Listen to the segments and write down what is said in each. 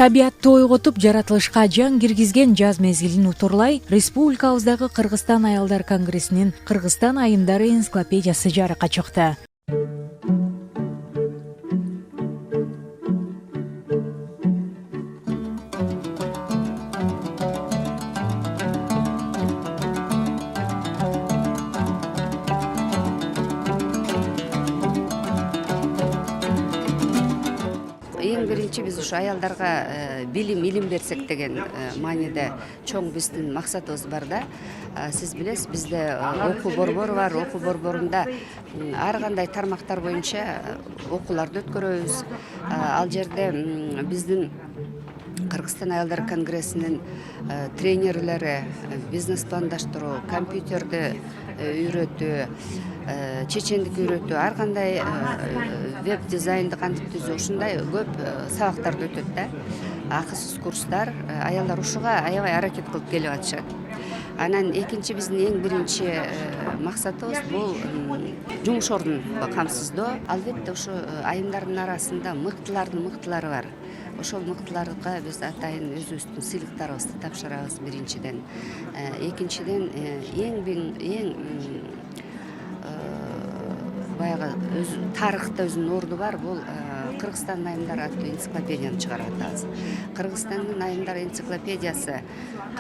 Табиатты ойготуп, жаратылышка жан киргизген жаз мезгилин утурлай, республикабыздагы Кыргызстан аялдар конгрессинин Кыргызстан айымдары энциклопедиясы жарыкка чыкты. Эң биринчи биз ушу аялдарга билим берсек деген мааниде чоң биздин максатыбыз бар да. Сиз билесиз, бизде окуу борбору бар. Окуу борборунда ар кандай тармактар боюнча окууларды өткөрөбүз. Ал жерде биздин Кыргызстан аялдар конгрессинин тренерлери бизнес пландаштыруу, компьютерди үйрөтүү, чечендик үйрөтүү, ар кандай веб дизайнды кантип түзүү, ушундай көп сабактарды өтөт да. Акысыз курстар, аялдар ушуга аябай аракет кылып келип атышат. Анан экинчи биздин эң биринчи максатыбыз бул жумуш ордун камсыздоо. Албетте ушу айымдардын арасында мыктылардын мыктылары бар. Ошол мыктыларга биз атайын өзүбүздүн сыйлыктарыбызды тапшырабыз биринчиден. Экинчиден эң баягы тарыхта өзүнүн орду бар, бул Кыргызстан айымдары аттуу энциклопедияны чыгарып атабыз. Кыргызстандын айымдары энциклопедиясы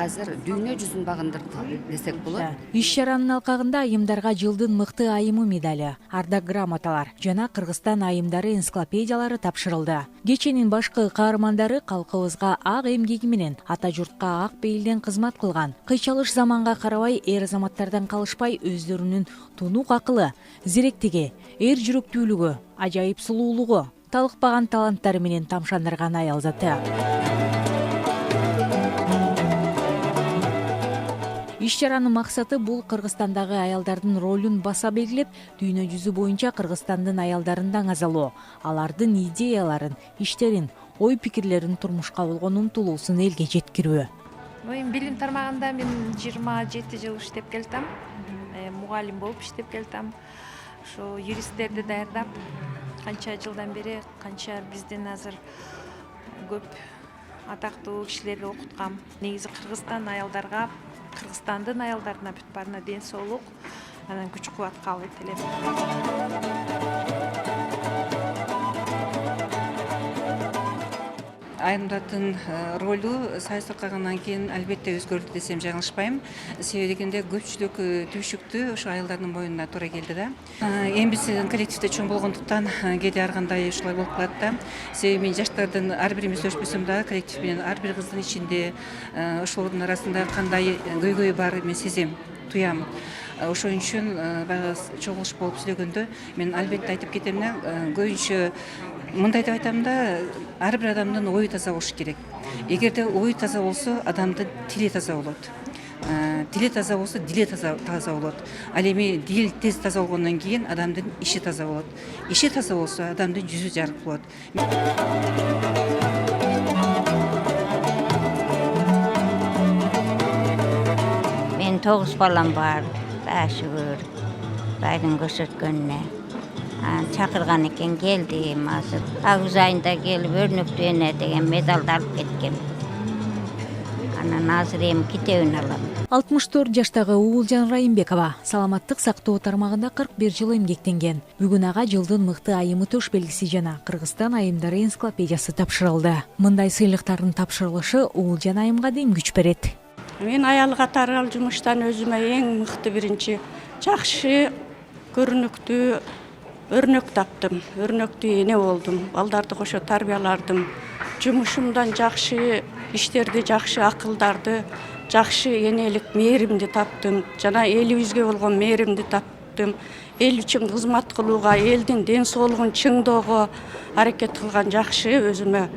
азыр дүйнө жүзүн багындырды десек болот. Иш чаранын алкагында айымдарга жылдын мыкты айымы медали, ардак грамоталар жана Кыргызстан айымдары энциклопедиялары тапшырылды. Кеченин башкы каармандары калкыбызга ак эмгеги менен ата журтка ак бейилден кызмат кылган. Кыйчалыш заманга карабай эр азаматтардан калышпай өздөрүнүн тунук акылы, зиректиги, эр жүрөктүүлүгү, ажайып сулуулугу, талыкпаган таланттары менен тамшандырган аял заты. Иш чаранын максаты бул Кыргызстандагы аялдардын ролун баса белгилеп, дүйнө жүзү боюнча Кыргызстандын аялдарын даңазалоо, алардын идеяларын, иштерин, ой пикирлерин турмушка болгон умтулуусун элге жеткирүү. Билим тармагында мен 27 жыл иштеп келдим. Мугалим болуп иштеп келдим. Ошо юристтерди даярдап, канча жылдан бери, канча биздин азыр көп атактуу кишилерди окуткам. Негизи Кыргызстан аялдарга, Кыргызстандын аялдарына бүт баарына ден соолук, анан күч кубат каалайт элем. Айымдардын ролу саясатка калгандан кийин албетте өзгөрдү десем жаңылышпайм. Себеби дегенде көпчүлүк түйшүктү ошо аялдардын боюна туура келди да. Эми биз коллективде чоң болгондуктан кээде ар кандай ушулай болуп калат да. Себеби мен жаштардын ар бирибиз өчпөсөм да, коллектив менен ар бир кыздын ичинде ошолордун арасында кандай көйгөй бар мен сезем, туям. Ошон үчүн баягы чогулуш болуп сүйлөгөндө мен албетте айтып кетем да, көбүнчө мындай деп айтам да, ар бир адамдын ою таза болуш керек. Эгерде ою таза болсо, адамдын тили таза болот. Тили таза болсо, дили таза болот. Ал эми дил тез таза болгондон кийин адамдын иши таза болот. Иши таза болсо, адамдын жүзү жарык болот. Мен 9 балам бар. Шүгүр, Кудайдын көрсөткөнүнө. Чакырган экен, келдим азыр. Агыз айында келип өрнөктүү эне деген медалды алып кеткем. Анан азыр эми китебин алам. 64 жаштагы Уулжан Райымбекова саламаттык сактоо тармагында 41 жыл эмгектенген. Бүгүн ага жылдын мыкты айымы төш белгиси жана Кыргызстан айымдары энциклопедиясы тапшырылды. Мындай сыйлыктардын тапшырылышы Уулжан айымга дем күч берет. Мен аял катары ал жумуштан өзүмө эң мыкты биринчи жакшы, көрүнүктүү өрнөк таптым. Өрнөктүү эне болдум. Балдарды кошо тарбияладым. Жумушумдан жакшы иштерди, жакшы акылдарды, жакшы энелик мээримди таптым. Жана элибизге болгон мээримди таптым. Эл үчүн кызмат кылууга, элдин ден соолугун чыңдоого аракет кылган жакшы өзүмө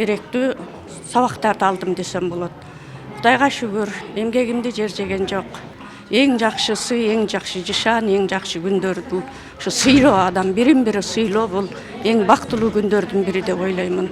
керектүү сабактарды алдым десем болот. Кудайга шүгүр, эмгегимди жер жеген жок. Эң жакшы сый, эң жакшы жышан, эң жакшы күндөрдү ушу сыйлоо, адам бирин бири сыйлоо бул эң бактылуу күндөрдүн бири деп ойлоймун.